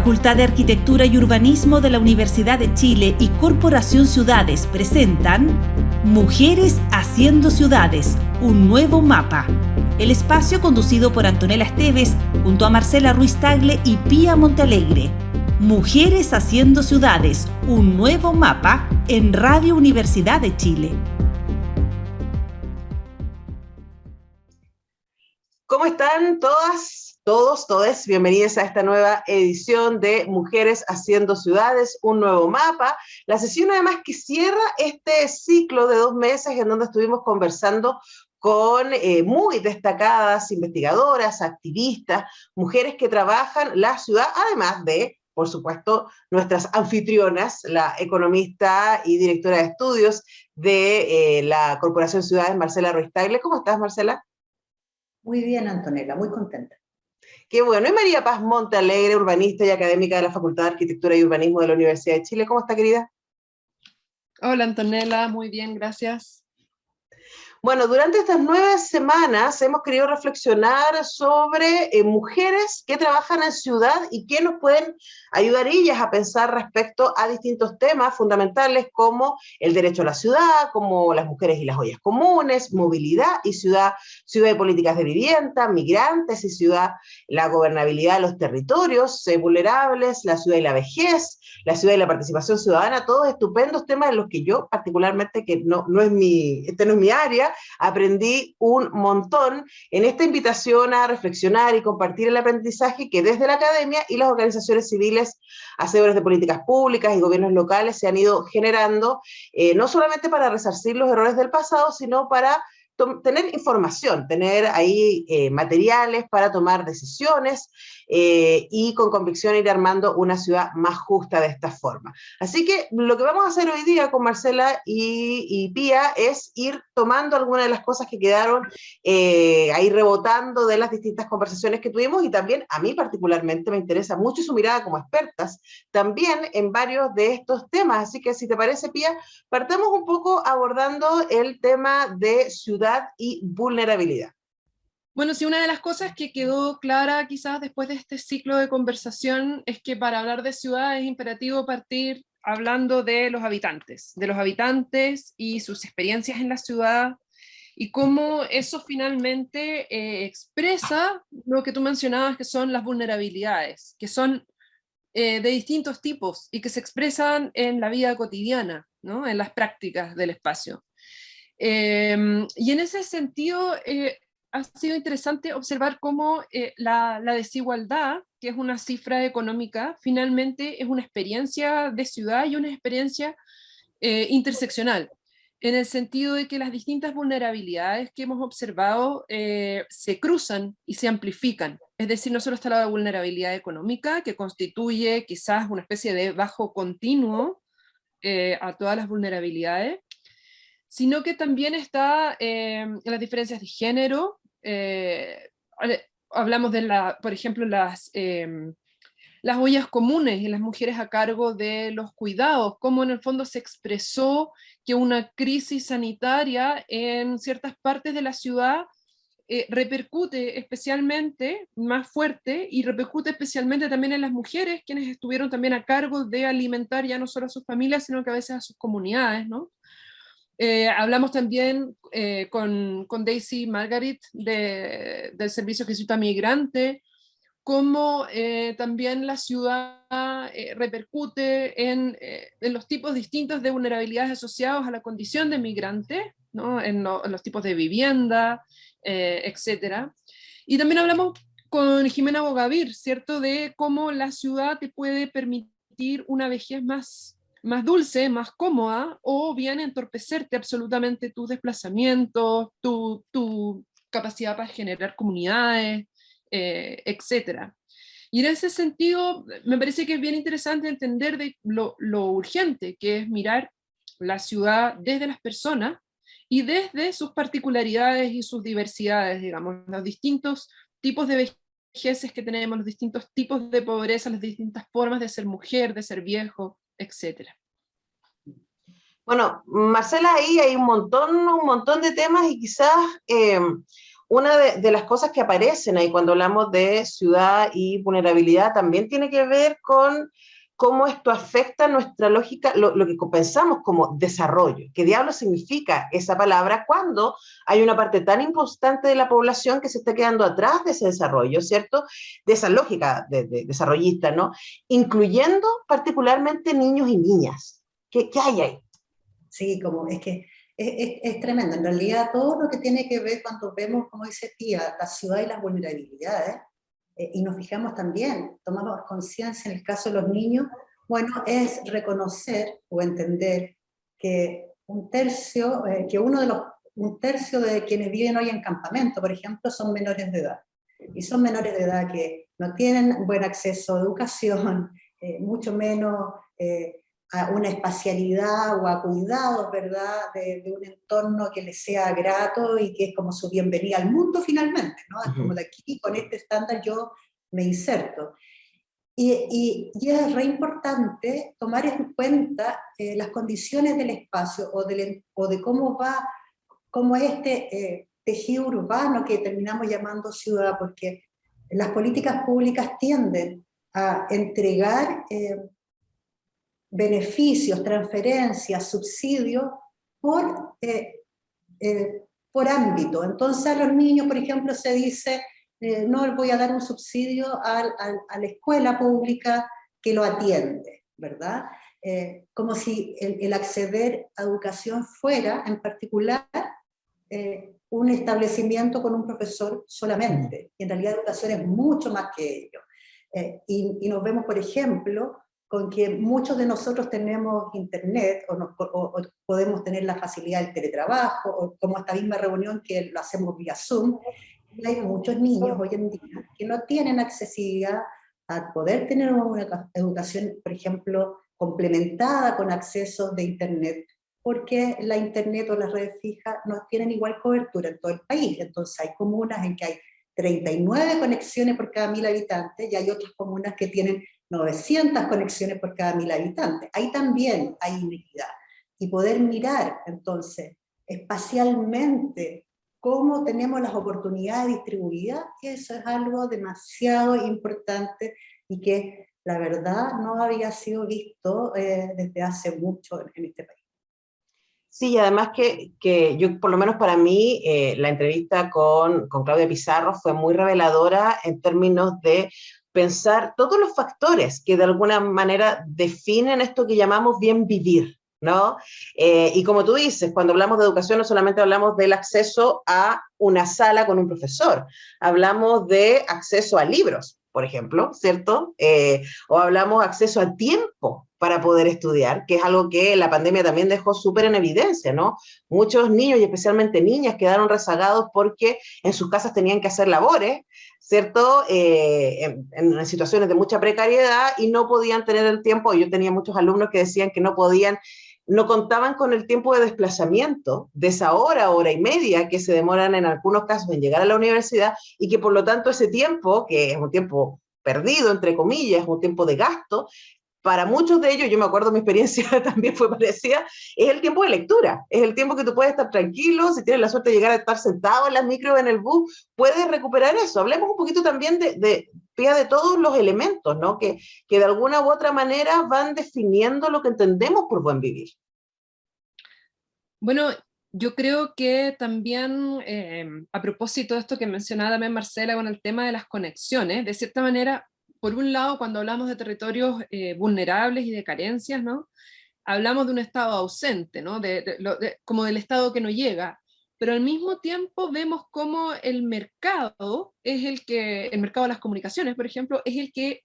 Facultad de Arquitectura y Urbanismo de la Universidad de Chile y Corporación Ciudades presentan Mujeres Haciendo Ciudades, un nuevo mapa. El espacio conducido por Antonella Esteves junto a Marcela Ruiz Tagle y Pía Montealegre. Mujeres Haciendo Ciudades, un nuevo mapa en Radio Universidad de Chile. ¿Cómo están todas, todos, todes? Bienvenidas a esta nueva edición de Mujeres Haciendo Ciudades, un nuevo mapa. La sesión además que cierra este ciclo de 2 meses en donde estuvimos conversando con muy destacadas investigadoras, activistas, mujeres que trabajan la ciudad, además de, por supuesto, nuestras anfitrionas, la economista y directora de estudios de la Corporación Ciudades, Marcela Ruiz Tagle. ¿Cómo estás, Marcela? Muy bien, Antonella, muy contenta. Qué bueno. Y María Paz Montealegre, urbanista y académica de la Facultad de Arquitectura y Urbanismo de la Universidad de Chile. ¿Cómo está, querida? Hola, Antonella, muy bien, gracias. Bueno, durante estas 9 semanas hemos querido reflexionar sobre mujeres que trabajan en ciudad y que nos pueden ayudar ellas a pensar respecto a distintos temas fundamentales como el derecho a la ciudad, como las mujeres y las ollas comunes, movilidad y ciudad, ciudad y políticas de vivienda, migrantes y ciudad, la gobernabilidad de los territorios vulnerables, la ciudad y la vejez, la ciudad y la participación ciudadana, todos estupendos temas en los que yo particularmente, que no es mi área, aprendí un montón en esta invitación a reflexionar y compartir el aprendizaje que desde la academia y las organizaciones civiles, hacedores de políticas públicas y gobiernos locales se han ido generando, no solamente para resarcir los errores del pasado, sino para tener información, tener ahí materiales para tomar decisiones y con convicción ir armando una ciudad más justa de esta forma. Así que lo que vamos a hacer hoy día con Marcela y Pía es ir tomando algunas de las cosas que quedaron ahí rebotando de las distintas conversaciones que tuvimos, y también a mí particularmente me interesa mucho su mirada como expertas también en varios de estos temas. Así que si te parece, Pía, partamos un poco abordando el tema de ciudad y vulnerabilidad. Bueno, sí, una de las cosas que quedó clara quizás después de este ciclo de conversación es que para hablar de ciudad es imperativo partir hablando de los habitantes y sus experiencias en la ciudad y cómo eso finalmente expresa lo que tú mencionabas, que son las vulnerabilidades, que son de distintos tipos y que se expresan en la vida cotidiana, ¿no? En las prácticas del espacio. Y en ese sentido ha sido interesante observar cómo la desigualdad, que es una cifra económica, finalmente es una experiencia de ciudad y una experiencia interseccional, en el sentido de que las distintas vulnerabilidades que hemos observado se cruzan y se amplifican. Es decir, no solo está la vulnerabilidad económica, que constituye quizás una especie de bajo continuo a todas las vulnerabilidades, sino que también está las diferencias de género. Hablamos de, por ejemplo, las ollas comunes y las mujeres a cargo de los cuidados, cómo en el fondo se expresó que una crisis sanitaria en ciertas partes de la ciudad repercute especialmente más fuerte y repercute especialmente también en las mujeres, quienes estuvieron también a cargo de alimentar ya no solo a sus familias, sino que a veces a sus comunidades, ¿no? Hablamos también con Daisy Margarit del Servicio Jesuita Migrante, cómo también la ciudad repercute en los tipos distintos de vulnerabilidades asociados a la condición de migrante, ¿no? En los tipos de vivienda, etc. Y también hablamos con Jimena Bogavir, ¿cierto?, de cómo la ciudad te puede permitir una vejez más dulce, más cómoda, o bien entorpecerte absolutamente tus desplazamientos, tu capacidad para generar comunidades, etc. Y en ese sentido, me parece que es bien interesante entender de lo urgente que es mirar la ciudad desde las personas y desde sus particularidades y sus diversidades, digamos, los distintos tipos de vejeces que tenemos, los distintos tipos de pobreza, las distintas formas de ser mujer, de ser viejo, etc. Bueno, Marcela, ahí hay un montón de temas y quizás una de las cosas que aparecen ahí cuando hablamos de ciudad y vulnerabilidad también tiene que ver con cómo esto afecta nuestra lógica, lo que pensamos como desarrollo. ¿Qué diablo significa esa palabra cuando hay una parte tan importante de la población que se está quedando atrás de ese desarrollo, ¿cierto? De esa lógica de desarrollista, ¿no? Incluyendo particularmente niños y niñas. ¿Qué hay ahí? Sí, como es que es tremendo. En realidad, todo lo que tiene que ver cuando vemos, como dice Tía, la ciudad y las vulnerabilidades, y nos fijamos también, tomamos conciencia en el caso de los niños, bueno, es reconocer o entender que un tercio de quienes viven hoy en campamento, por ejemplo, son menores de edad. Y son menores de edad que no tienen buen acceso a educación, mucho menos a una espacialidad o a cuidados, ¿verdad?, de un entorno que les sea grato y que es como su bienvenida al mundo finalmente, ¿no? Es como de aquí, con este estándar yo me inserto. Y es re importante tomar en cuenta las condiciones del espacio o de cómo este tejido urbano que terminamos llamando ciudad, porque las políticas públicas tienden a entregar beneficios, transferencias, subsidios por, por ámbito. Entonces a los niños, por ejemplo, se dice, no les voy a dar un subsidio a la escuela pública que lo atiende, ¿verdad? Como si el acceder a educación fuera, en particular, un establecimiento con un profesor solamente. Y en realidad educación es mucho más que ello. Y nos vemos, por ejemplo, con que muchos de nosotros tenemos internet o podemos tener la facilidad del teletrabajo, o como esta misma reunión que lo hacemos vía Zoom. Y hay muchos niños hoy en día que no tienen accesibilidad a poder tener una educación, por ejemplo, complementada con accesos de internet, porque la internet o las redes fijas no tienen igual cobertura en todo el país. Entonces hay comunas en que hay 39 conexiones por cada 1000 habitantes y hay otras comunas que tienen 900 conexiones por cada 1000 habitantes. Ahí también hay inequidad. Y poder mirar, entonces, espacialmente, cómo tenemos las oportunidades distribuidas, eso es algo demasiado importante y que, la verdad, no había sido visto desde hace mucho en este país. Sí, y además que yo, por lo menos para mí, la entrevista con Claudia Pizarro fue muy reveladora en términos de pensar todos los factores que de alguna manera definen esto que llamamos bien vivir, ¿no? Y como tú dices, cuando hablamos de educación no solamente hablamos del acceso a una sala con un profesor, hablamos de acceso a libros, por ejemplo, ¿cierto? O hablamos acceso a tiempo para poder estudiar, que es algo que la pandemia también dejó súper en evidencia, ¿no? Muchos niños y especialmente niñas quedaron rezagados porque en sus casas tenían que hacer labores, ¿cierto? En situaciones de mucha precariedad y no podían tener el tiempo. Yo tenía muchos alumnos que decían que no podían, no contaban con el tiempo de desplazamiento de esa hora y media que se demoran en algunos casos en llegar a la universidad y que por lo tanto ese tiempo, que es un tiempo perdido, entre comillas, un tiempo de gasto, para muchos de ellos, yo me acuerdo mi experiencia también fue parecida, es el tiempo de lectura, es el tiempo que tú puedes estar tranquilo, si tienes la suerte de llegar a estar sentado en las micro, en el bus, puedes recuperar eso. Hablemos un poquito también de todos los elementos, ¿no? Que de alguna u otra manera van definiendo lo que entendemos por buen vivir. Bueno, yo creo que también, a propósito de esto que mencionaba también Marcela con el tema de las conexiones, de cierta manera, por un lado, cuando hablamos de territorios vulnerables y de carencias, ¿no? Hablamos de un estado ausente, ¿no? Como del estado que no llega, pero al mismo tiempo vemos cómo el mercado el mercado de las comunicaciones, por ejemplo, es el que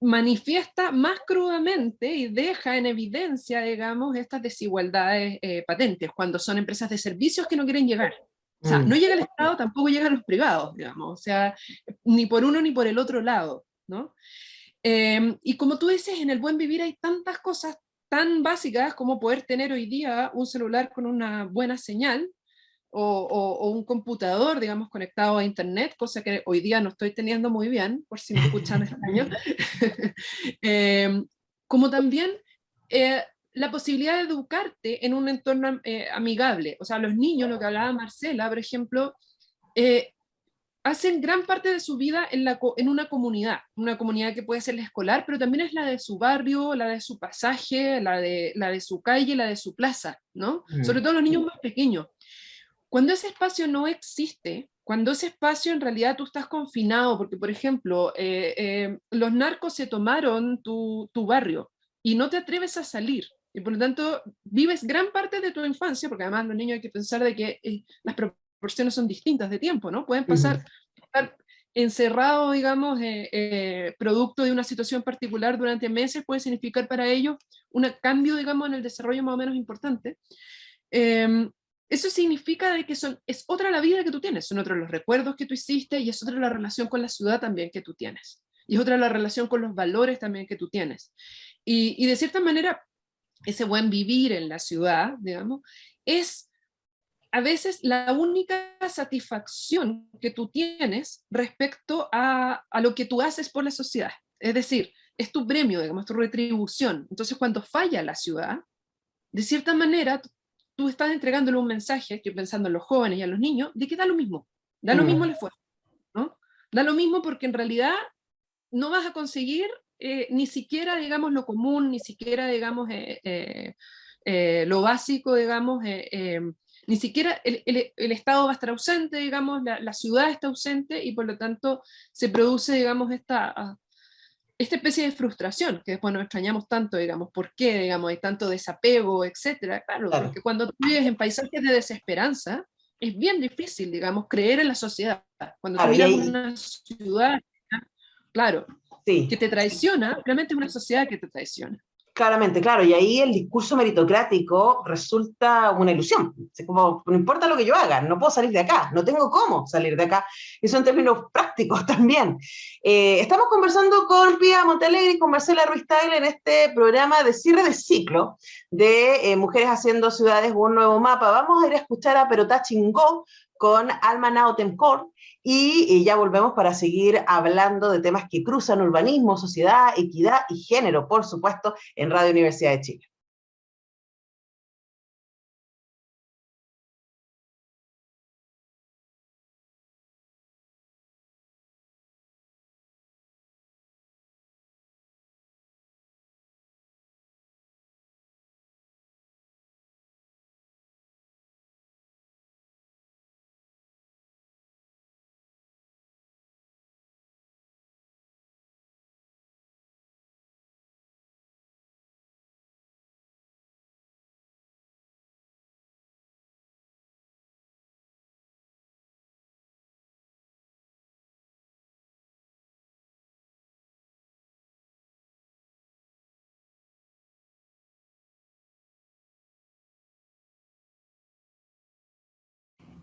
manifiesta más crudamente y deja en evidencia, digamos, estas desigualdades patentes, cuando son empresas de servicios que no quieren llegar. O sea, no llega el Estado, tampoco llegan los privados, digamos, o sea, ni por uno ni por el otro lado, ¿no? Y como tú dices, en el buen vivir hay tantas cosas tan básicas como poder tener hoy día un celular con una buena señal, o un computador, digamos, conectado a internet, cosa que hoy día no estoy teniendo muy bien, por si me escuchan este año. Como también la posibilidad de educarte en un entorno amigable. O sea, los niños, lo que hablaba Marcela, por ejemplo, eh, hacen gran parte de su vida en una comunidad que puede ser la escolar, pero también es la de su barrio, la de su pasaje, la de su calle, la de su plaza, ¿no? Sobre todo los niños más pequeños. Cuando ese espacio no existe, cuando ese espacio en realidad tú estás confinado, porque por ejemplo, los narcos se tomaron tu barrio y no te atreves a salir, y por lo tanto vives gran parte de tu infancia, porque además los niños hay que pensar de que las proporciones son distintas de tiempo, ¿no? Pueden pasar, estar encerrados, digamos, producto de una situación particular durante meses, puede significar para ellos un cambio, digamos, en el desarrollo más o menos importante. Eh, Eso significa de que es otra la vida que tú tienes, son otros los recuerdos que tú hiciste y es otra la relación con la ciudad también que tú tienes. Y es otra la relación con los valores también que tú tienes. Y de cierta manera, ese buen vivir en la ciudad, digamos, es a veces la única satisfacción que tú tienes respecto a lo que tú haces por la sociedad. Es decir, es tu premio, digamos, tu retribución. Entonces, cuando falla la ciudad, de cierta manera, tú estás entregándole un mensaje, estoy pensando en los jóvenes y a los niños, de que da lo mismo el esfuerzo, ¿no? Da lo mismo porque en realidad no vas a conseguir ni siquiera, digamos, lo común, ni siquiera, digamos, lo básico, digamos, ni siquiera el Estado va a estar ausente, digamos, la ciudad está ausente y por lo tanto se produce, digamos, esta especie de frustración, que después nos extrañamos tanto, digamos, ¿por qué, digamos, hay tanto desapego, etcétera? Claro, Claro. porque cuando tú vives en paisajes de desesperanza, es bien difícil, digamos, creer en la sociedad. Cuando tú Claro, y miras ahí, una ciudad, claro, que sí. te traiciona, realmente es una sociedad que te traiciona. Claramente, claro, y ahí el discurso meritocrático resulta una ilusión. Es como, no importa lo que yo haga, no puedo salir de acá, no tengo cómo salir de acá. Eso en términos prácticos también. Estamos conversando con Pía Montalegre y con Marcela Ruiz Tagle en este programa de cierre de ciclo de Mujeres Haciendo Ciudades, un nuevo mapa. Vamos a ir a escuchar a Perotá Chingó con Alma Nao Temcor, y ya volvemos para seguir hablando de temas que cruzan urbanismo, sociedad, equidad y género, por supuesto, en Radio Universidad de Chile.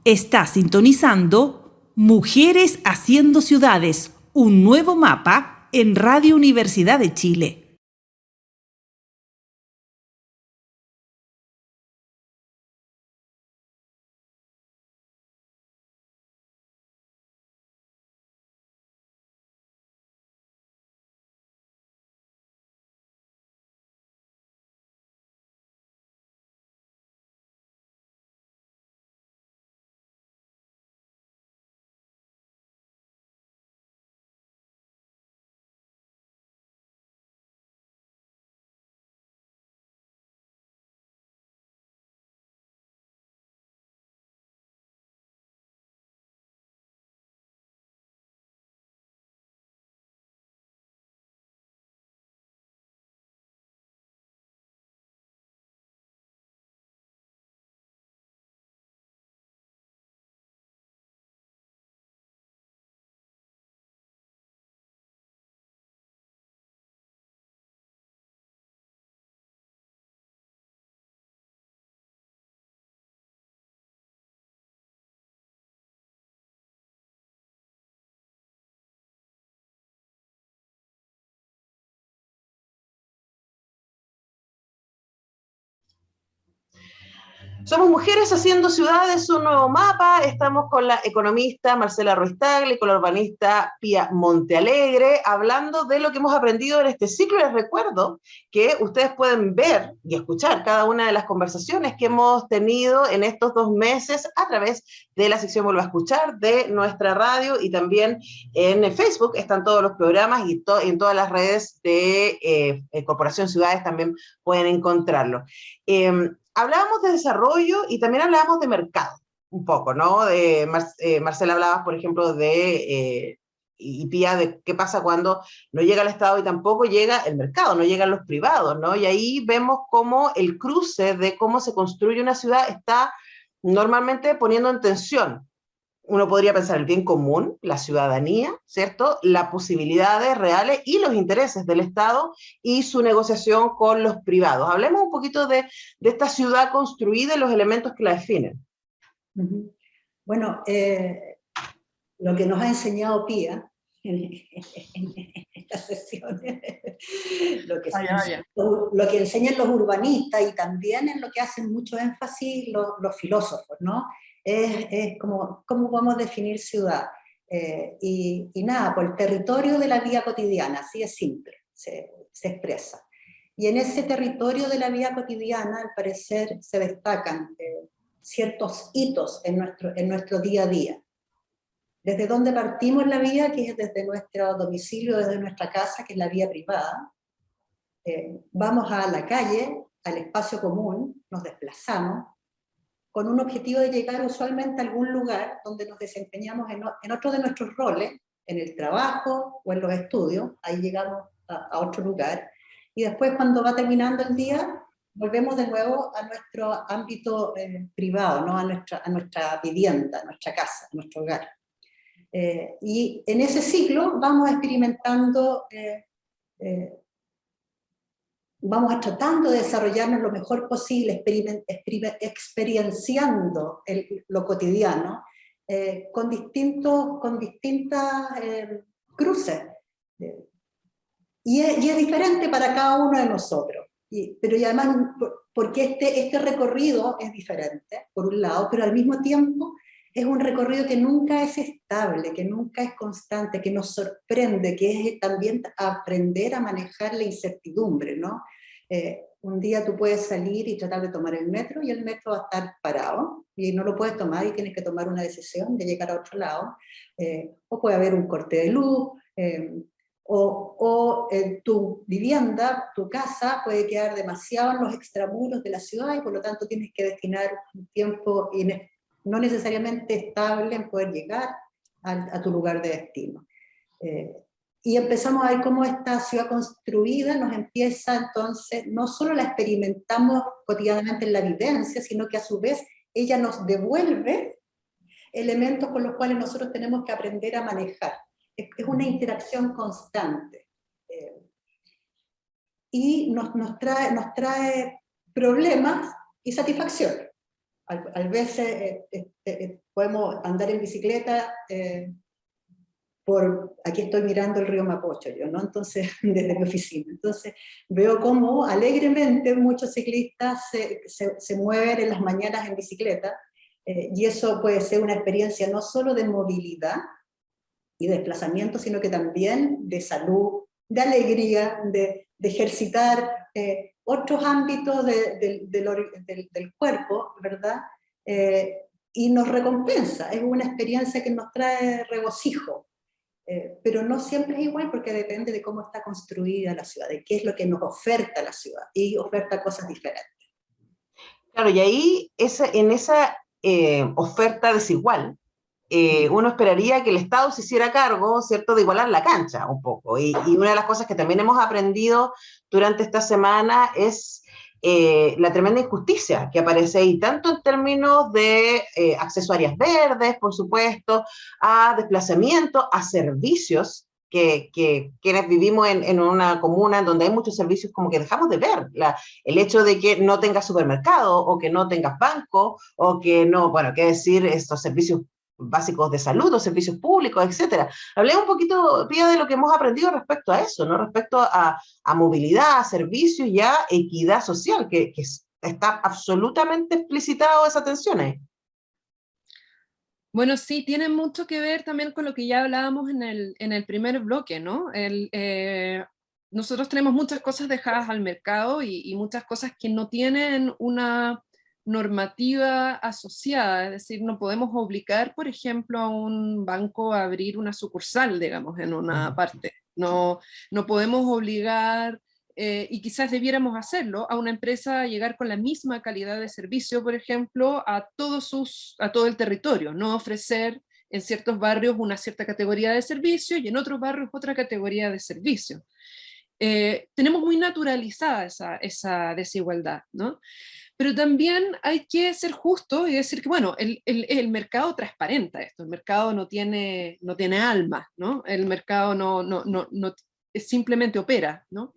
Está sintonizando Mujeres Haciendo Ciudades, un nuevo mapa en Radio Universidad de Chile. Somos Mujeres Haciendo Ciudades, un nuevo mapa. Estamos con la economista Marcela Ruiz Tagle, con la urbanista Pía Montealegre, hablando de lo que hemos aprendido en este ciclo. Les recuerdo que ustedes pueden ver y escuchar cada una de las conversaciones que hemos tenido en estos 2 meses a través de la sección Vuelva a Escuchar de nuestra radio, y también en Facebook están todos los programas, y en todas las redes de Corporación Ciudades también pueden encontrarlo. Hablábamos de desarrollo y también hablábamos de mercado, un poco, ¿no? Marcela, hablabas, por ejemplo, y Pía, de qué pasa cuando no llega el Estado y tampoco llega el mercado, no llegan los privados, ¿no? Y ahí vemos cómo el cruce de cómo se construye una ciudad está normalmente poniendo en tensión. Uno podría pensar el bien común, la ciudadanía, ¿cierto? Las posibilidades reales y los intereses del Estado y su negociación con los privados. Hablemos un poquito de esta ciudad construida y los elementos que la definen. Bueno, lo que nos ha enseñado Pía en estas sesiones, lo que enseñan los urbanistas y también en lo que hacen mucho énfasis los filósofos, ¿no? Es como, ¿cómo podemos definir ciudad? Y nada, por el territorio de la vida cotidiana, así es simple, se expresa. Y en ese territorio de la vida cotidiana, al parecer, se destacan ciertos hitos en nuestro día a día. Desde donde partimos la vida, que es desde nuestro domicilio, desde nuestra casa, que es la vía privada, vamos a la calle, al espacio común, nos desplazamos, con un objetivo de llegar usualmente a algún lugar donde nos desempeñamos en otro de nuestros roles, en el trabajo o en los estudios, ahí llegamos a otro lugar, y después cuando va terminando el día, volvemos de nuevo a nuestro ámbito privado, ¿no? a nuestra vivienda, a nuestra casa, a nuestro hogar. Y en ese ciclo vamos experimentando, vamos tratando de desarrollarnos lo mejor posible, experienciando lo cotidiano, con distintas cruces. Y es diferente para cada uno de nosotros. Pero además, porque este recorrido es diferente, por un lado, pero al mismo tiempo es un recorrido que nunca es estable, que nunca es constante, que nos sorprende, que es también aprender a manejar la incertidumbre, ¿no? Un día tú puedes salir y tratar de tomar el metro, y el metro va a estar parado, y no lo puedes tomar y tienes que tomar una decisión de llegar a otro lado, o puede haber un corte de luz, o tu vivienda, tu casa, puede quedar demasiado en los extramuros de la ciudad, y por lo tanto tienes que destinar un tiempo no necesariamente estable en poder llegar a tu lugar de destino. Y empezamos a ver cómo esta ciudad construida nos empieza entonces, no solo la experimentamos cotidianamente en la vivencia, sino que a su vez ella nos devuelve elementos con los cuales nosotros tenemos que aprender a manejar. Es una interacción constante. Y nos trae problemas y satisfacción. A veces podemos andar en bicicleta aquí estoy mirando el río Mapocho, yo, ¿no? Entonces, desde mi oficina. Entonces, veo cómo alegremente muchos ciclistas se mueven en las mañanas en bicicleta, y eso puede ser una experiencia no solo de movilidad y desplazamiento, sino que también de salud, de alegría, de ejercitar otros ámbitos del cuerpo, ¿verdad? Y nos recompensa, es una experiencia que nos trae regocijo. Pero no siempre es igual, porque depende de cómo está construida la ciudad, de qué es lo que nos oferta la ciudad, y oferta cosas diferentes. Claro, y ahí en esa oferta desigual, uno esperaría que el Estado se hiciera cargo, ¿cierto?, de igualar la cancha un poco. Y una de las cosas que también hemos aprendido durante esta semana es la tremenda injusticia que aparece ahí, tanto en términos de acceso a áreas verdes, por supuesto, a desplazamiento, a servicios, que quienes vivimos en una comuna en donde hay muchos servicios, como que dejamos de ver el hecho de que no tengas supermercado, o que no tengas banco, o que no, bueno, qué decir, estos servicios básicos de salud, o servicios públicos, etcétera. Hablé un poquito, Pía, de lo que hemos aprendido respecto a eso, ¿no? Respecto a movilidad, a servicios y a equidad social, que es Está absolutamente explicitado esa tensión ahí. Bueno, sí, tiene mucho que ver también con lo que ya hablábamos en el primer bloque, ¿no? Nosotros tenemos muchas cosas dejadas al mercado y muchas cosas que no tienen una normativa asociada, es decir, no podemos obligar, por ejemplo, a un banco a abrir una sucursal, digamos, en una parte. No, no podemos obligar y quizás debiéramos hacerlo, a una empresa a llegar con la misma calidad de servicio, por ejemplo, a todo el territorio, no ofrecer en ciertos barrios una cierta categoría de servicio y en otros barrios otra categoría de servicio. Tenemos muy naturalizada esa desigualdad, ¿no? Pero también hay que ser justo y decir que, bueno, el mercado transparenta esto, el mercado no tiene alma, ¿no? El mercado no simplemente opera, ¿no?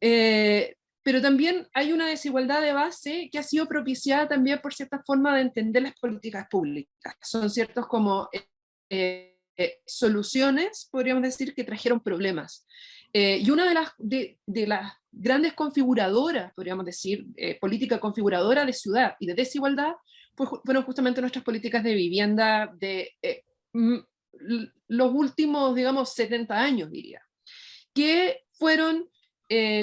Pero también hay una desigualdad de base que ha sido propiciada también por cierta forma de entender las políticas públicas. Son ciertos como soluciones, podríamos decir, que trajeron problemas. Y una de las grandes configuradoras, podríamos decir, política configuradora de ciudad y de desigualdad, pues, fueron justamente nuestras políticas de vivienda de los últimos, digamos, 70 años, diría, que fueron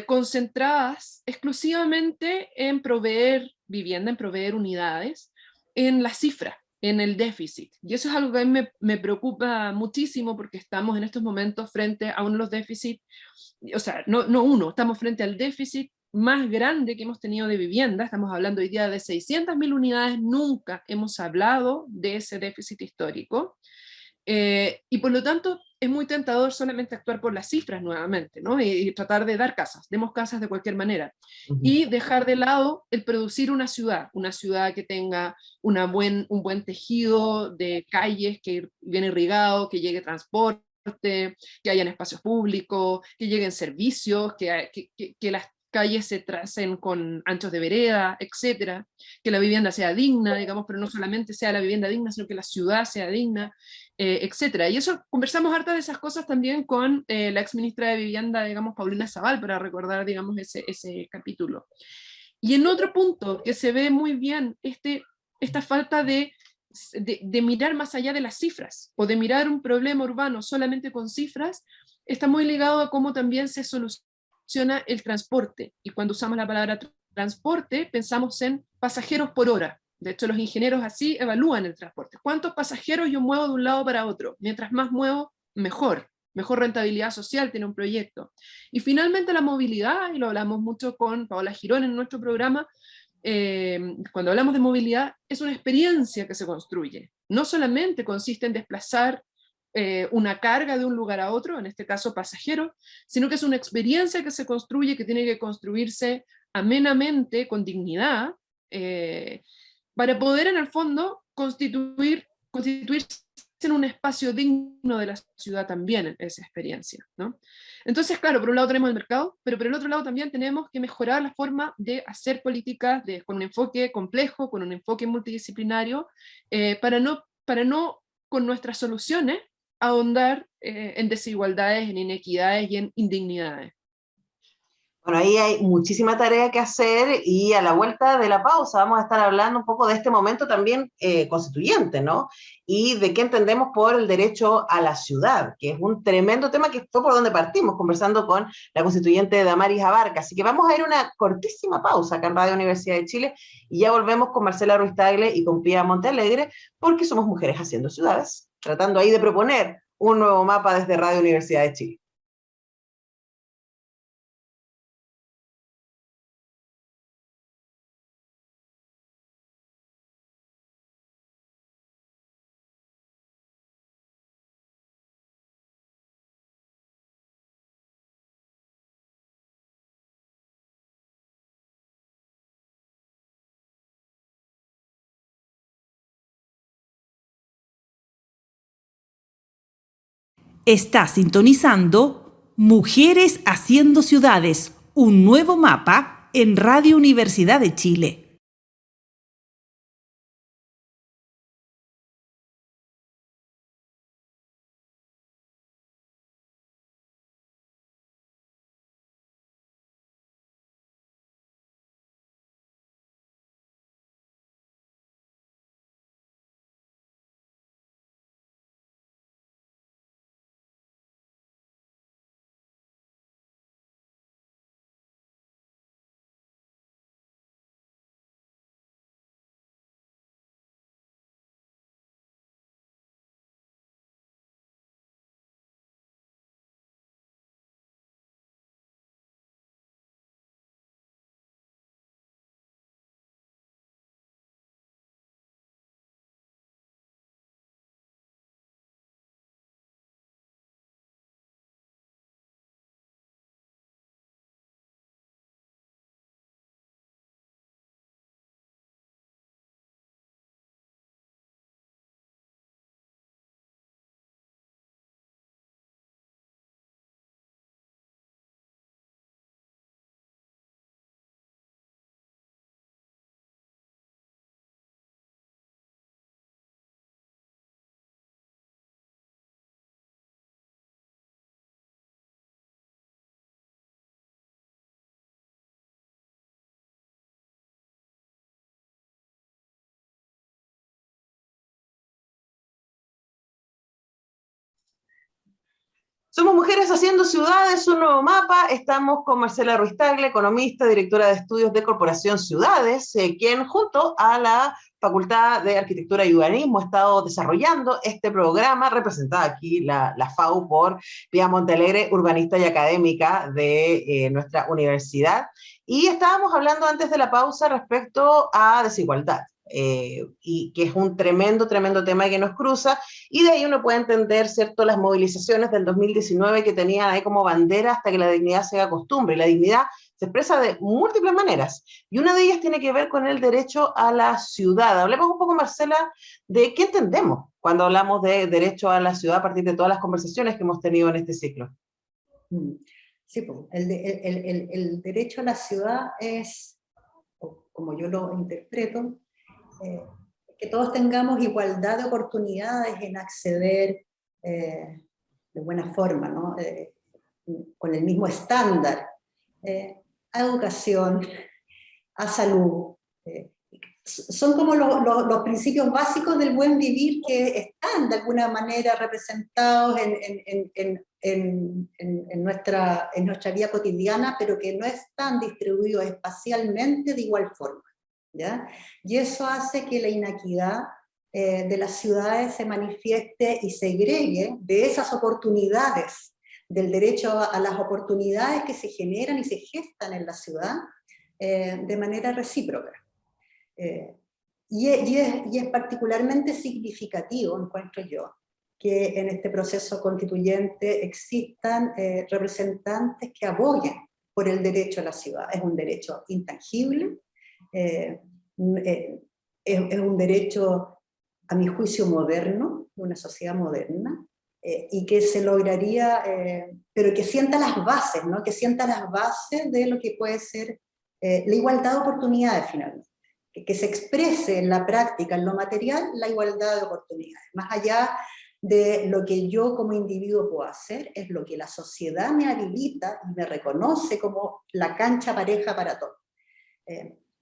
concentradas exclusivamente en proveer vivienda, en proveer unidades, en la cifra, en el déficit. Y eso es algo que a mí me preocupa muchísimo porque estamos en estos momentos frente a uno de los déficits, o sea, no uno, estamos frente al déficit más grande que hemos tenido de vivienda, estamos hablando hoy día de 600.000 unidades, nunca hemos hablado de ese déficit histórico. Y por lo tanto es muy tentador solamente actuar por las cifras nuevamente, ¿no? Y tratar de dar casas, demos casas de cualquier manera, y dejar de lado el producir una ciudad que tenga un buen tejido de calles, que bien irrigado, que llegue transporte, que hayan espacios públicos, que lleguen servicios, que las calles se tracen con anchos de vereda, etcétera, que la vivienda sea digna, digamos, pero no solamente sea la vivienda digna, sino que la ciudad sea digna, etcétera. Y eso, conversamos harta de esas cosas también con la ex ministra de Vivienda, digamos, Paulina Zabal, para recordar, digamos, ese capítulo. Y en otro punto que se ve muy bien, esta falta de mirar más allá de las cifras, o de mirar un problema urbano solamente con cifras, está muy ligado a cómo también se soluciona el transporte. Y cuando usamos la palabra transporte, pensamos en pasajeros por hora. De hecho, los ingenieros así evalúan el transporte. ¿Cuántos pasajeros yo muevo de un lado para otro? Mientras más muevo, mejor. Mejor rentabilidad social tiene un proyecto. Y finalmente la movilidad, y lo hablamos mucho con Paola Girón en nuestro programa, cuando hablamos de movilidad, es una experiencia que se construye. No solamente consiste en desplazar una carga de un lugar a otro, en este caso pasajero, sino que es una experiencia que se construye, que tiene que construirse amenamente, con dignidad, para poder en el fondo constituirse en un espacio digno de la ciudad también en esa experiencia, ¿no? Entonces, claro, por un lado tenemos el mercado, pero por el otro lado también tenemos que mejorar la forma de hacer políticas con un enfoque complejo, con un enfoque multidisciplinario, para no con nuestras soluciones ahondar en desigualdades, en inequidades y en indignidades. Bueno, ahí hay muchísima tarea que hacer y a la vuelta de la pausa vamos a estar hablando un poco de este momento también constituyente, ¿no? Y de qué entendemos por el derecho a la ciudad, que es un tremendo tema que fue por donde partimos, conversando con la constituyente Damaris Abarca. Así que vamos a ir a una cortísima pausa acá en Radio Universidad de Chile y ya volvemos con Marcela Ruiz Tagle y con Pía Montealegre, porque somos mujeres haciendo ciudades, tratando ahí de proponer un nuevo mapa desde Radio Universidad de Chile. Está sintonizando Mujeres Haciendo Ciudades, un nuevo mapa en Radio Universidad de Chile. Somos Mujeres Haciendo Ciudades, un nuevo mapa. Estamos con Marcela Ruiz Tagle, economista, directora de estudios de Corporación Ciudades, quien junto a la Facultad de Arquitectura y Urbanismo ha estado desarrollando este programa, representada aquí la FAU por Pía Montealegre, urbanista y académica de nuestra universidad. Y estábamos hablando antes de la pausa respecto a desigualdad. Y que es un tremendo, tremendo tema que nos cruza, y de ahí uno puede entender, ¿cierto?, las movilizaciones del 2019 que tenían ahí como bandera hasta que la dignidad se haga costumbre, y la dignidad se expresa de múltiples maneras, y una de ellas tiene que ver con el derecho a la ciudad. Hablemos un poco, Marcela, de qué entendemos cuando hablamos de derecho a la ciudad a partir de todas las conversaciones que hemos tenido en este ciclo. Sí, pues, el derecho a la ciudad es, como yo lo interpreto, que todos tengamos igualdad de oportunidades en acceder de buena forma, ¿no? Con el mismo estándar, a educación, a salud. Son como los principios básicos del buen vivir que están de alguna manera representados en nuestra vida cotidiana, pero que no están distribuidos espacialmente de igual forma, ¿ya? Y eso hace que la inequidad de las ciudades se manifieste y segregue de esas oportunidades, del derecho a las oportunidades que se generan y se gestan en la ciudad de manera recíproca. Y es particularmente significativo, encuentro yo, que en este proceso constituyente existan representantes que aboyen por el derecho a la ciudad. Es un derecho intangible, es un derecho, a mi juicio, moderno, de una sociedad moderna, y que se lograría, pero que sienta las bases, ¿no? Que sienta las bases de lo que puede ser la igualdad de oportunidades finalmente. Que se exprese en la práctica, en lo material, la igualdad de oportunidades. Más allá de lo que yo como individuo puedo hacer, es lo que la sociedad me habilita y me reconoce como la cancha pareja para todos.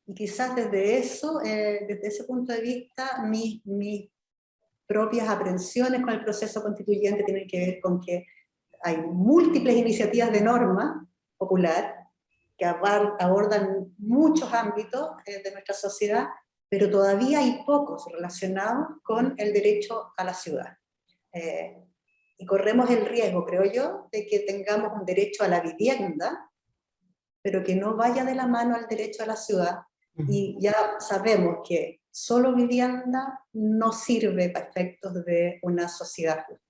Y quizás desde ese punto de vista, mis propias aprensiones con el proceso constituyente tienen que ver con que hay múltiples iniciativas de norma popular que abordan muchos ámbitos de nuestra sociedad, pero todavía hay pocos relacionados con el derecho a la ciudad. Y corremos el riesgo, creo yo, de que tengamos un derecho a la vivienda, pero que no vaya de la mano al derecho a la ciudad, y ya sabemos que solo vivienda no sirve para efectos de una sociedad justa.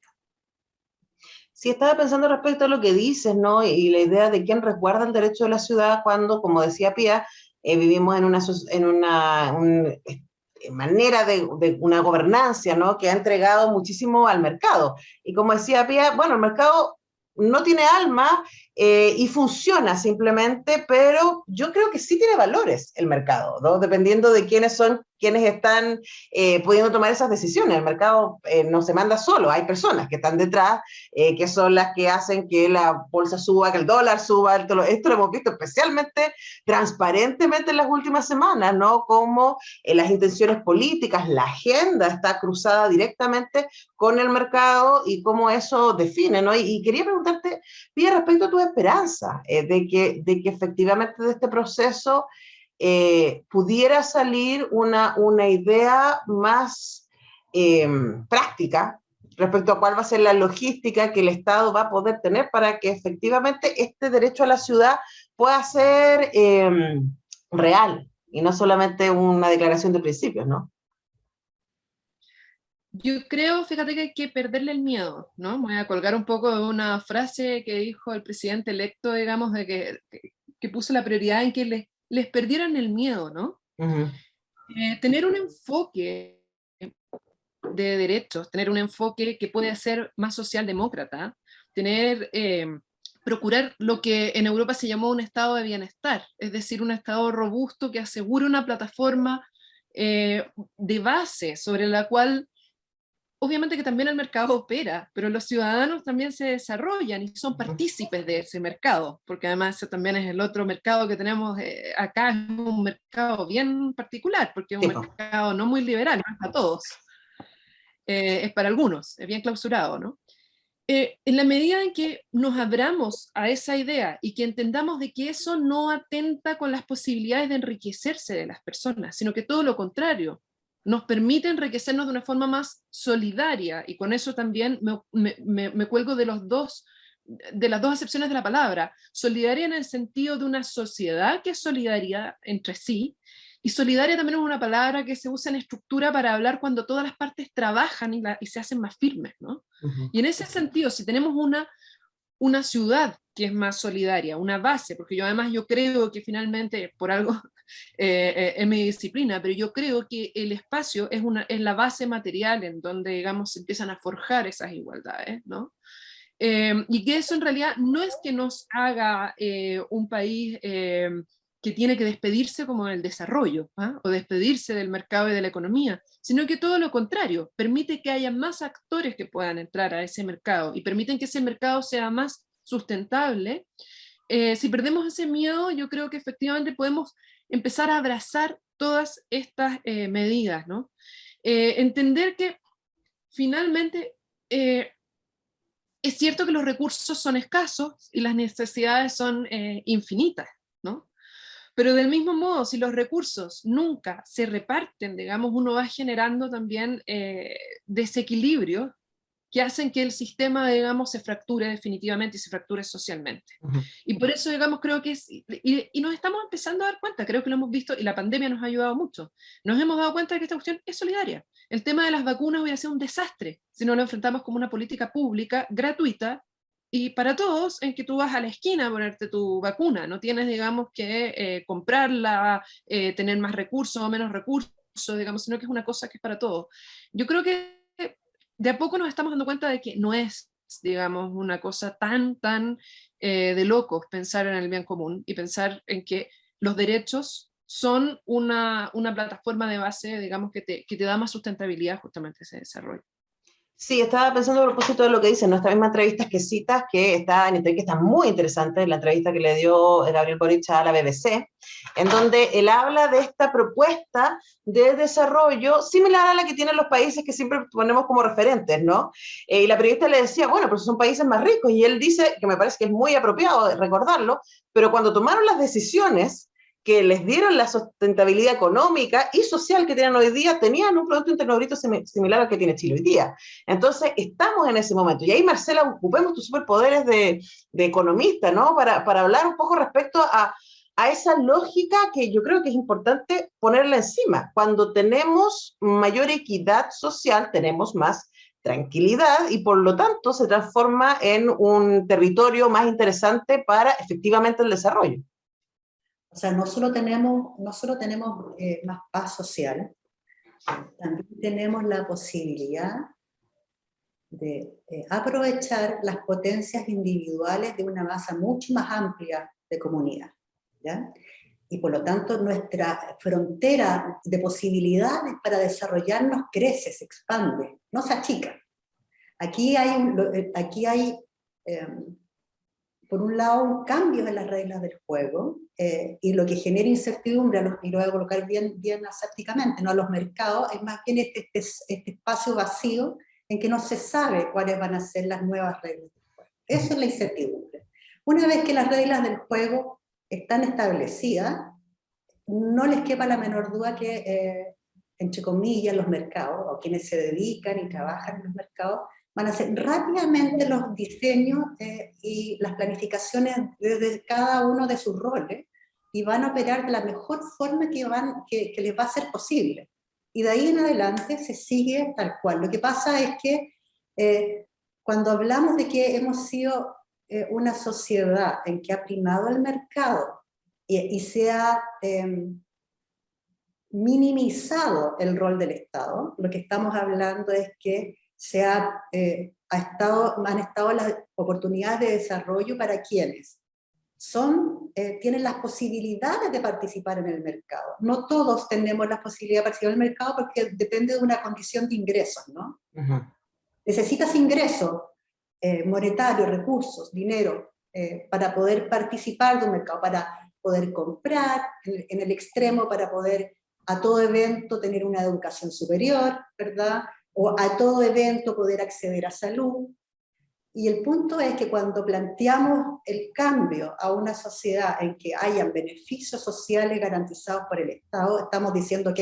Sí, estaba pensando respecto a lo que dices, ¿no? Y la idea de quién resguarda el derecho de la ciudad cuando, como decía Pía, vivimos en una manera de una gobernancia, ¿no? Que ha entregado muchísimo al mercado. Y como decía Pía, bueno, el mercado no tiene alma y funciona simplemente, pero yo creo que sí tiene valores el mercado, ¿no? Dependiendo de quiénes son quienes están pudiendo tomar esas decisiones. El mercado no se manda solo, hay personas que están detrás, que son las que hacen que la bolsa suba, que el dólar suba. Esto lo hemos visto especialmente transparentemente en las últimas semanas, ¿no? Como las intenciones políticas, la agenda está cruzada directamente con el mercado y cómo eso define, ¿no? Y quería preguntarte, Pía, respecto a tu esperanza de que efectivamente de este proceso pudiera salir una idea más práctica respecto a cuál va a ser la logística que el Estado va a poder tener para que efectivamente este derecho a la ciudad pueda ser real y no solamente una declaración de principios, ¿no? Yo creo, fíjate que hay que perderle el miedo, ¿no? Me voy a colgar un poco de una frase que dijo el presidente electo, digamos, de que puso la prioridad en que les perdieran el miedo, ¿no? Tener un enfoque de derechos, tener un enfoque que puede ser más socialdemócrata, procurar lo que en Europa se llamó un estado de bienestar, es decir, un estado robusto que asegure una plataforma de base sobre la cual obviamente que también el mercado opera, pero los ciudadanos también se desarrollan y son partícipes de ese mercado, porque además ese también es el otro mercado que tenemos acá, es un mercado bien particular, porque es un mercado no muy liberal, no es para todos, es para algunos, es bien clausurado, ¿no? En la medida en que nos abramos a esa idea y que entendamos de que eso no atenta con las posibilidades de enriquecerse de las personas, sino que todo lo contrario, nos permite enriquecernos de una forma más solidaria, y con eso también me cuelgo de las dos acepciones de la palabra, solidaria en el sentido de una sociedad que es solidaria entre sí, y solidaria también es una palabra que se usa en estructura para hablar cuando todas las partes trabajan y se hacen más firmes, ¿no? Ujú. Y en ese sentido, si tenemos una ciudad que es más solidaria, una base, porque yo creo que finalmente, por algo es mi disciplina, pero yo creo que el espacio es la base material en donde, digamos, se empiezan a forjar esas igualdades, ¿no? Y que eso en realidad no es que nos haga un país que tiene que despedirse como del desarrollo, ¿ah? O despedirse del mercado y de la economía, sino que todo lo contrario, permite que haya más actores que puedan entrar a ese mercado y permiten que ese mercado sea más sustentable. Si perdemos ese miedo, yo creo que efectivamente podemos empezar a abrazar todas estas medidas, ¿no? Entender que finalmente es cierto que los recursos son escasos y las necesidades son infinitas, ¿no? Pero del mismo modo, si los recursos nunca se reparten, digamos, uno va generando también desequilibrios que hacen que el sistema, digamos, se fracture definitivamente y se fracture socialmente. Ujú. Y por eso, digamos, creo que y nos estamos empezando a dar cuenta, creo que lo hemos visto, y la pandemia nos ha ayudado mucho, nos hemos dado cuenta de que esta cuestión es solidaria. El tema de las vacunas hubiera sido un desastre si no lo enfrentamos como una política pública, gratuita, y para todos, en que tú vas a la esquina a ponerte tu vacuna, no tienes, digamos, que comprarla, tener más recursos o menos recursos, digamos, sino que es una cosa que es para todos. Yo creo que de a poco nos estamos dando cuenta de que no es, digamos, una cosa tan de locos pensar en el bien común y pensar en que los derechos son una plataforma de base, digamos, que te da más sustentabilidad justamente a ese desarrollo. Sí, estaba pensando a propósito de lo que dicen, ¿no? Esta misma entrevista que citas, que está muy interesante, la entrevista que le dio Gabriel Boric a la BBC, en donde él habla de esta propuesta de desarrollo similar a la que tienen los países que siempre ponemos como referentes, ¿no? Y la periodista le decía, bueno, pero son países más ricos, y él dice, que me parece que es muy apropiado recordarlo, pero cuando tomaron las decisiones que les dieron la sustentabilidad económica y social que tienen hoy día, tenían un Producto Interno Bruto similar al que tiene Chile hoy día. Entonces, estamos en ese momento. Y ahí, Marcela, ocupemos tus superpoderes de economista, ¿no? Para hablar un poco respecto a esa lógica que yo creo que es importante ponerla encima. Cuando tenemos mayor equidad social, tenemos más tranquilidad y por lo tanto se transforma en un territorio más interesante para efectivamente el desarrollo. O sea, no solo tenemos más paz social, también tenemos la posibilidad de aprovechar las potencias individuales de una masa mucho más amplia de comunidad, ¿ya? Y por lo tanto nuestra frontera de posibilidades para desarrollarnos crece, se expande, no se achica. Aquí hay por un lado, cambios en las reglas del juego, y lo que genera incertidumbre, y lo voy a colocar bien asépticamente, ¿no? A los mercados, es más bien este espacio vacío en que no se sabe cuáles van a ser las nuevas reglas del juego. Eso es la incertidumbre. Una vez que las reglas del juego están establecidas, no les quepa la menor duda que, entre comillas, los mercados, o quienes se dedican y trabajan en los mercados, van a hacer rápidamente los diseños y las planificaciones desde cada uno de sus roles, y van a operar de la mejor forma que les va a ser posible. Y de ahí en adelante se sigue tal cual. Lo que pasa es que cuando hablamos de que hemos sido una sociedad en que ha primado el mercado y se ha minimizado el rol del Estado, lo que estamos hablando es que han estado las oportunidades de desarrollo para quienes tienen las posibilidades de participar en el mercado. No todos tenemos la posibilidad de participar en el mercado porque depende de una condición de ingresos, ¿no? Uh-huh. Necesitas ingresos monetarios, recursos, dinero, para poder participar de un mercado, para poder comprar, en el extremo, para poder a todo evento tener una educación superior, ¿verdad? O a todo evento poder acceder a salud. Y el punto es que cuando planteamos el cambio a una sociedad en que hayan beneficios sociales garantizados por el Estado, estamos diciendo, ok,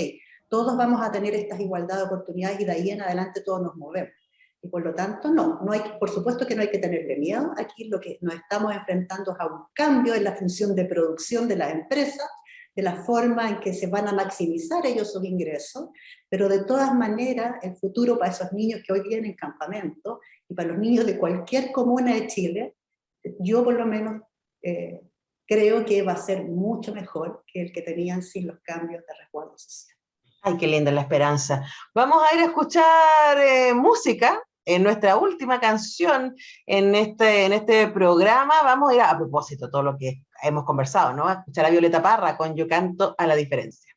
todos vamos a tener estas igualdad de oportunidades y de ahí en adelante todos nos movemos. Y por lo tanto, no hay, por supuesto que no hay que tenerle miedo. Aquí lo que nos estamos enfrentando es a un cambio en la función de producción de las empresas, de la forma en que se van a maximizar ellos sus ingresos, pero de todas maneras el futuro para esos niños que hoy tienen campamento y para los niños de cualquier comuna de Chile, yo por lo menos creo que va a ser mucho mejor que el que tenían sin los cambios de resguardo social. Ay, qué linda la esperanza. Vamos a ir a escuchar música en nuestra última canción en este programa. Vamos a ir a propósito de todo lo que hemos conversado, ¿no? A escuchar a Violeta Parra con Yo canto a la diferencia.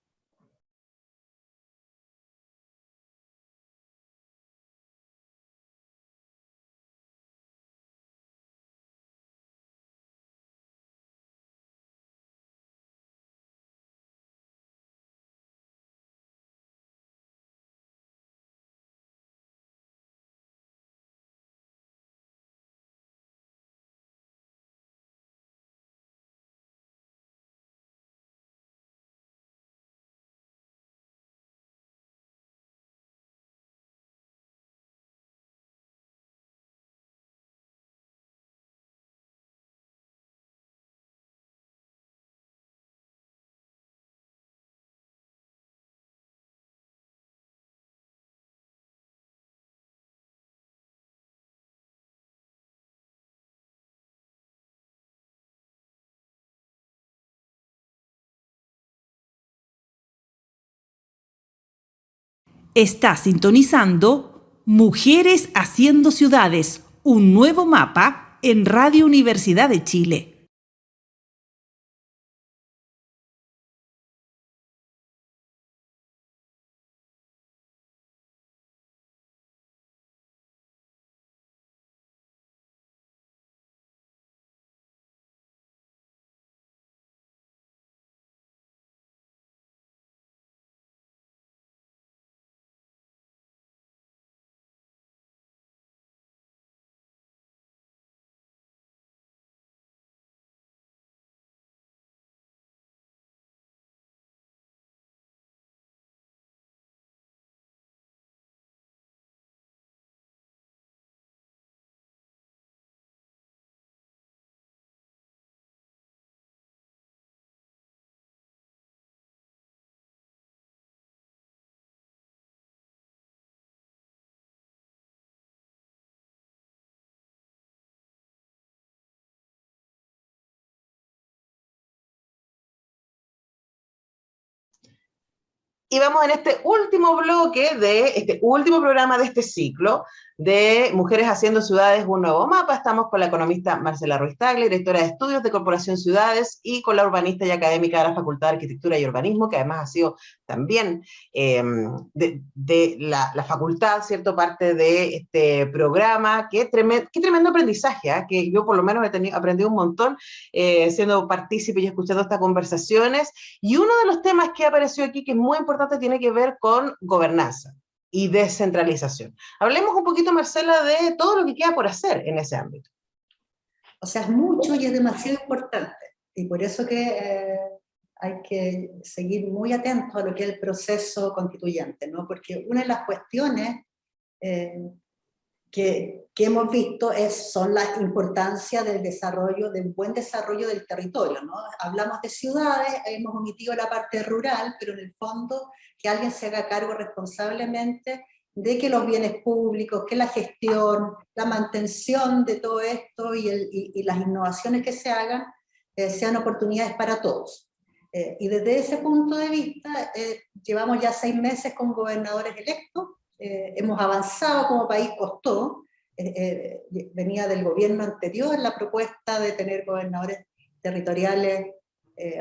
Está sintonizando Mujeres Haciendo Ciudades, un nuevo mapa en Radio Universidad de Chile. Y vamos en este último bloque de este último programa de este ciclo de Mujeres Haciendo Ciudades, un nuevo mapa. Estamos con la economista Marcela Ruiz Tagle, directora de estudios de Corporación Ciudades, y con la urbanista y académica de la Facultad de Arquitectura y Urbanismo, que además ha sido también de la facultad, ¿cierto? Parte de este programa. Qué tremendo aprendizaje, ¿eh? Que yo por lo menos he aprendido un montón siendo partícipe y escuchando estas conversaciones. Y uno de los temas que apareció aquí, que es muy importante, tiene que ver con gobernanza y descentralización. Hablemos un poquito, Marcela, de todo lo que queda por hacer en ese ámbito. O sea, es mucho y es demasiado importante. Y por eso que hay que seguir muy atentos a lo que es el proceso constituyente, ¿no? Porque una de las cuestiones que hemos visto son la importancia del desarrollo, del buen desarrollo del territorio, ¿no? Hablamos de ciudades, hemos omitido la parte rural, pero en el fondo que alguien se haga cargo responsablemente de que los bienes públicos, que la gestión, la mantención de todo esto y las innovaciones que se hagan sean oportunidades para todos. Y desde ese punto de vista, llevamos ya 6 meses con gobernadores electos. Hemos avanzado como país, costó, venía del gobierno anterior la propuesta de tener gobernadores territoriales,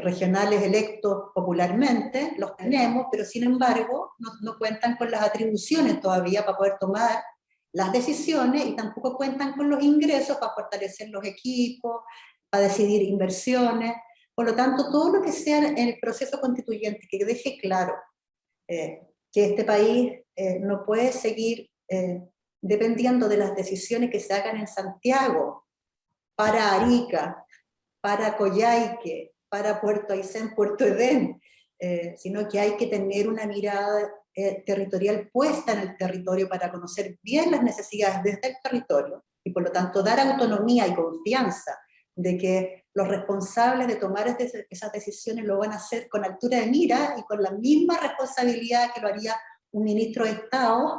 regionales electos popularmente, los tenemos, pero sin embargo no cuentan con las atribuciones todavía para poder tomar las decisiones y tampoco cuentan con los ingresos para fortalecer los equipos, para decidir inversiones. Por lo tanto, todo lo que sea en el proceso constituyente que deje claro que este país no puede seguir dependiendo de las decisiones que se hagan en Santiago, para Arica, para Coyhaique, para Puerto Aysén, Puerto Edén, sino que hay que tener una mirada territorial puesta en el territorio para conocer bien las necesidades desde el territorio y por lo tanto dar autonomía y confianza de que los responsables de tomar esas decisiones lo van a hacer con altura de mira y con la misma responsabilidad que lo haría un ministro de Estado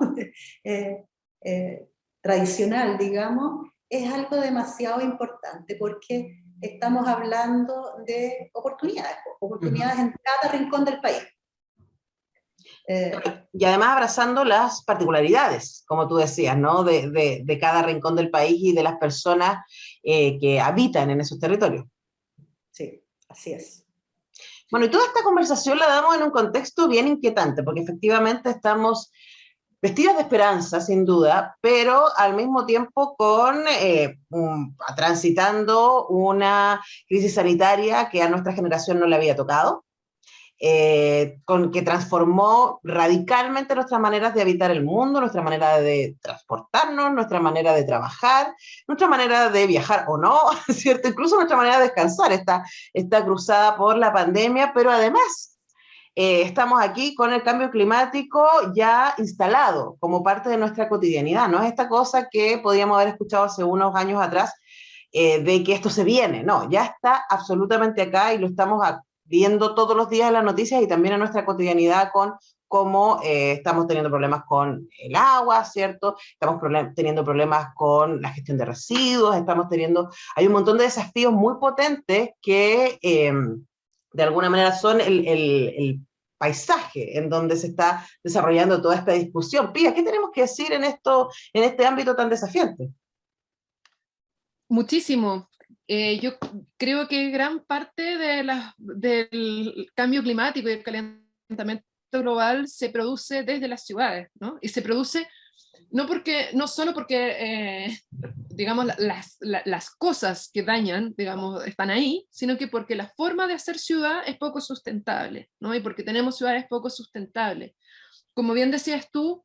tradicional, digamos, es algo demasiado importante porque estamos hablando de oportunidades, oportunidades en cada rincón del país. Y además abrazando las particularidades, como tú decías, ¿no? de cada rincón del país y de las personas que habitan en esos territorios. Sí, así es. Bueno, y toda esta conversación la damos en un contexto bien inquietante, porque efectivamente estamos vestidas de esperanza, sin duda, pero al mismo tiempo transitando una crisis sanitaria que a nuestra generación no le había tocado, que transformó radicalmente nuestras maneras de habitar el mundo, nuestra manera de transportarnos, nuestra manera de trabajar, nuestra manera de viajar o no, ¿cierto? Incluso nuestra manera de descansar está cruzada por la pandemia, pero además estamos aquí con el cambio climático ya instalado como parte de nuestra cotidianidad, no es esta cosa que podíamos haber escuchado hace unos años atrás, de que esto se viene, no, ya está absolutamente acá y lo estamos viendo todos los días en las noticias y también en nuestra cotidianidad con cómo estamos teniendo problemas con el agua, ¿cierto? Estamos teniendo problemas con la gestión de residuos, hay un montón de desafíos muy potentes que de alguna manera son el paisaje en donde se está desarrollando toda esta discusión. Pía, ¿qué tenemos que decir en este ámbito tan desafiante? Muchísimo. Yo creo que gran parte del cambio climático y el calentamiento global se produce desde las ciudades, ¿no? Y se produce no solo porque, digamos, las cosas que dañan, digamos, están ahí, sino que porque la forma de hacer ciudad es poco sustentable, ¿no? Y porque tenemos ciudades poco sustentables. Como bien decías tú,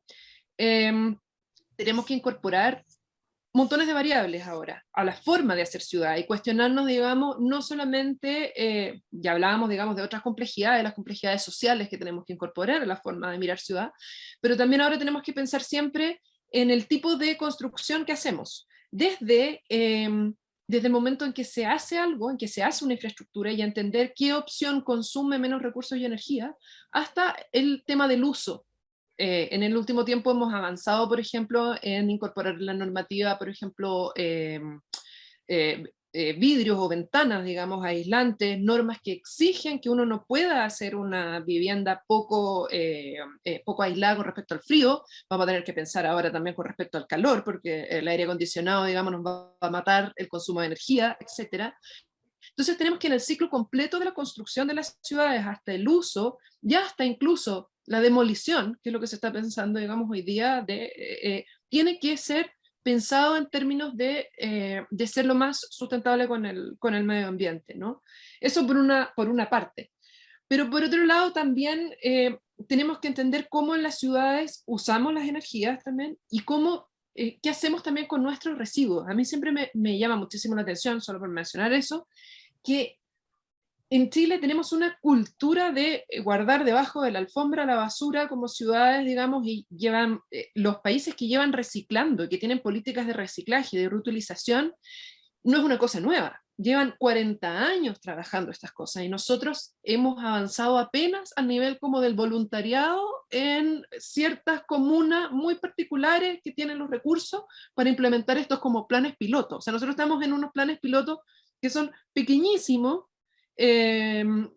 tenemos que incorporar montones de variables ahora a la forma de hacer ciudad y cuestionarnos, digamos, no solamente, ya hablábamos, digamos, de otras complejidades, las complejidades sociales que tenemos que incorporar a la forma de mirar ciudad, pero también ahora tenemos que pensar siempre en el tipo de construcción que hacemos, desde el momento en que se hace algo, en que se hace una infraestructura y entender qué opción consume menos recursos y energía, hasta el tema del uso. En el último tiempo hemos avanzado, por ejemplo, en incorporar la normativa, por ejemplo, vidrios o ventanas, digamos, aislantes, normas que exigen que uno no pueda hacer una vivienda poco aislada con respecto al frío. Vamos a tener que pensar ahora también con respecto al calor, porque el aire acondicionado, digamos, nos va a matar el consumo de energía, etc. Entonces tenemos que en el ciclo completo de la construcción de las ciudades, hasta el uso, ya hasta incluso la demolición, que es lo que se está pensando, digamos, hoy día, tiene que ser pensado en términos de ser lo más sustentable con el medio ambiente, ¿no? Eso por una parte. Pero por otro lado también tenemos que entender cómo en las ciudades usamos las energías también y qué hacemos también con nuestros residuos. A mí siempre me llama muchísimo la atención, solo por mencionar eso, que en Chile tenemos una cultura de guardar debajo de la alfombra la basura como ciudades, digamos, y llevan los países que llevan reciclando y que tienen políticas de reciclaje, de reutilización, no es una cosa nueva. Llevan 40 años trabajando estas cosas y nosotros hemos avanzado apenas a nivel como del voluntariado en ciertas comunas muy particulares que tienen los recursos para implementar estos como planes pilotos. O sea, nosotros estamos en unos planes pilotos que son pequeñísimos, no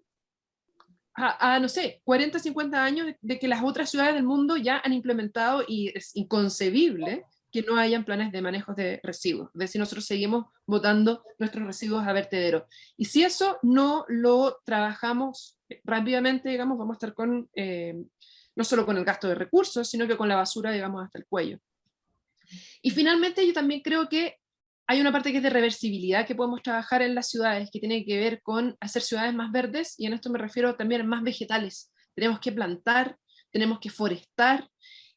sé, 40, 50 años de que las otras ciudades del mundo ya han implementado y es inconcebible que no hayan planes de manejo de residuos. Es decir, nosotros seguimos botando nuestros residuos a vertederos. Y si eso no lo trabajamos rápidamente, digamos, vamos a estar no solo con el gasto de recursos, sino que con la basura, digamos, hasta el cuello. Y finalmente yo también creo que hay una parte que es de reversibilidad que podemos trabajar en las ciudades, que tiene que ver con hacer ciudades más verdes, y en esto me refiero también a más vegetales. Tenemos que plantar, tenemos que forestar,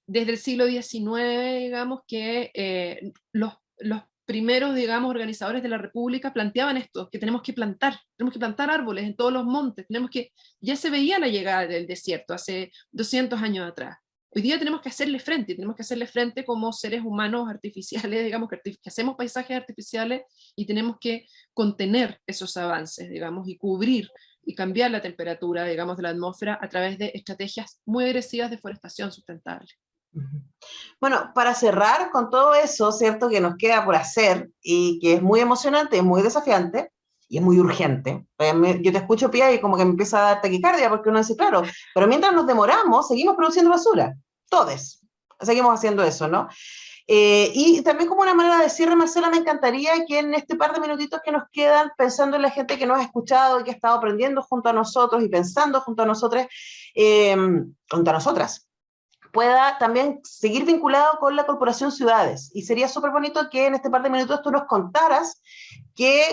desde el siglo XIX, digamos, que los primeros, digamos, organizadores de la República planteaban esto, que tenemos que plantar árboles en todos los montes, ya se veía la llegada del desierto hace 200 años atrás. Hoy día tenemos que hacerle frente como seres humanos artificiales, digamos, que hacemos paisajes artificiales, y tenemos que contener esos avances, digamos, y cubrir y cambiar la temperatura, digamos, de la atmósfera a través de estrategias muy agresivas de forestación sustentable. Bueno, para cerrar con todo eso, ¿cierto?, que nos queda por hacer y que es muy emocionante, es muy desafiante y es muy urgente. Yo te escucho, Pía, y como que me empieza a dar taquicardia porque uno dice, claro, pero mientras nos demoramos, seguimos produciendo basura. Todos seguimos haciendo eso, ¿no? Y también como una manera de cierre, Marcela, me encantaría que en este par de minutitos que nos quedan, pensando en la gente que nos ha escuchado y que ha estado aprendiendo junto a nosotros y pensando junto a nosotras, pueda también seguir vinculado con la Corporación Ciudades. Y sería súper bonito que en este par de minutos tú nos contaras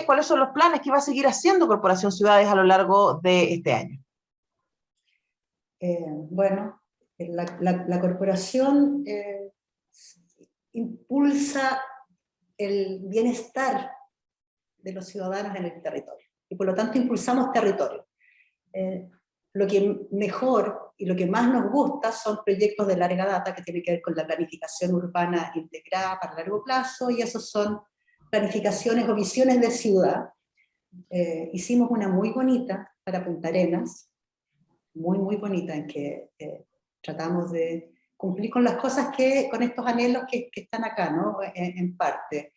cuáles son los planes que va a seguir haciendo Corporación Ciudades a lo largo de este año. Bueno, la corporación impulsa el bienestar de los ciudadanos en el territorio, y por lo tanto impulsamos territorio. Lo que mejor y lo que más nos gusta son proyectos de larga data que tienen que ver con la planificación urbana integrada para largo plazo, y esos son planificaciones o visiones de ciudad. Hicimos una muy bonita para Punta Arenas, muy bonita, en que tratamos de cumplir con las cosas con estos anhelos que están acá, ¿no? En parte.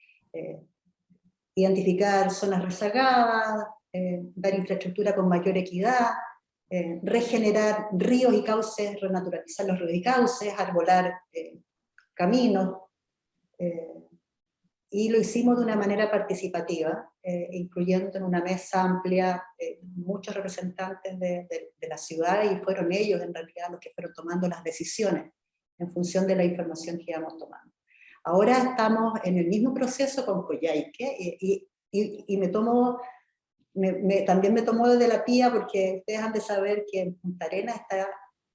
Identificar zonas rezagadas, dar infraestructura con mayor equidad, regenerar ríos y cauces, renaturalizar los ríos y cauces, arbolar caminos, y lo hicimos de una manera participativa, incluyendo en una mesa amplia muchos representantes de la ciudad, y fueron ellos en realidad los que fueron tomando las decisiones en función de la información que íbamos tomando. Ahora estamos en el mismo proceso con Coyhaique, y también me tomó desde la Pía, porque ustedes han de saber que en Punta Arenas está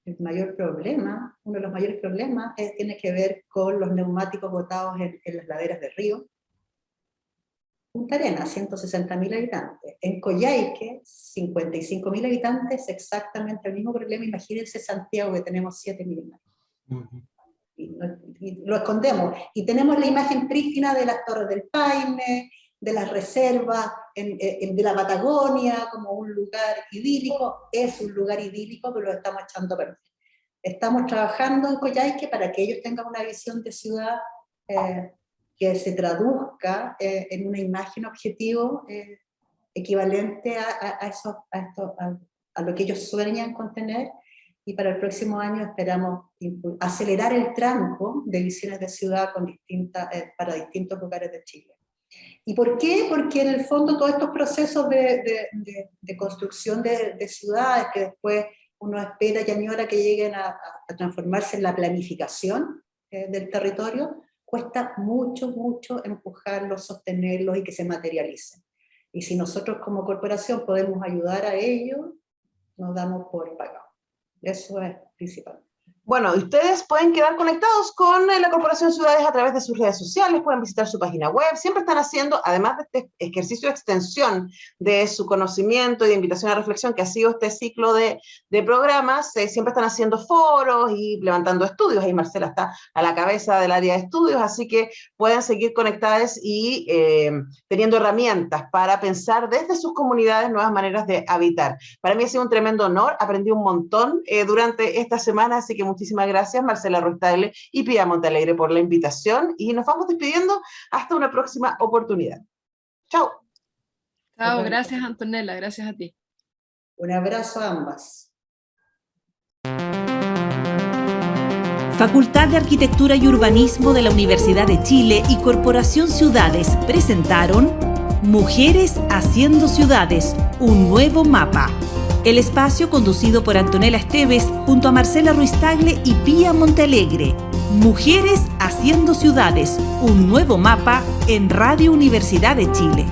el mayor problema, uno de los mayores problemas tiene que ver con los neumáticos botados en las laderas del río. Punta Arenas, 160.000 habitantes. En Coyhaique, 55.000 habitantes, exactamente el mismo problema. Imagínense Santiago, que tenemos 7.000. Y lo escondemos. Y tenemos la imagen prístina de las Torres del Paine, de las reservas, de la Patagonia, como un lugar idílico. Es un lugar idílico, pero lo estamos echando a perder. Estamos trabajando en Coyhaique para que ellos tengan una visión de ciudad que se traduzca en una imagen objetivo equivalente a lo que ellos sueñan con tener, y para el próximo año esperamos acelerar el tranco de visiones de ciudad para distintos lugares de Chile. ¿Y por qué? Porque en el fondo todos estos procesos de construcción de ciudades, que después uno espera y añora que lleguen a transformarse en la planificación del territorio, cuesta mucho empujarlos, sostenerlos y que se materialicen. Y si nosotros como corporación podemos ayudar a ellos, nos damos por pagado. Eso es principal. Bueno, ustedes pueden quedar conectados con la Corporación Ciudades a través de sus redes sociales, pueden visitar su página web, siempre están haciendo, además de este ejercicio de extensión de su conocimiento y de invitación a reflexión que ha sido este ciclo de programas, siempre están haciendo foros y levantando estudios. Ahí Marcela está a la cabeza del área de estudios, así que pueden seguir conectadas y teniendo herramientas para pensar desde sus comunidades nuevas maneras de habitar. Para mí ha sido un tremendo honor, aprendí un montón durante esta semana, así que muchísimas gracias, Marcela Ruiz-Tagle y Pía Montealegre, por la invitación, y nos vamos despidiendo hasta una próxima oportunidad. Chao. Chao, gracias Antonella, gracias a ti. Un abrazo a ambas. Facultad de Arquitectura y Urbanismo de la Universidad de Chile y Corporación Ciudades presentaron Mujeres Haciendo Ciudades, un nuevo mapa. El espacio conducido por Antonella Esteves junto a Marcela Ruiz-Tagle y Pía Montealegre. Mujeres Haciendo Ciudades, un nuevo mapa en Radio Universidad de Chile.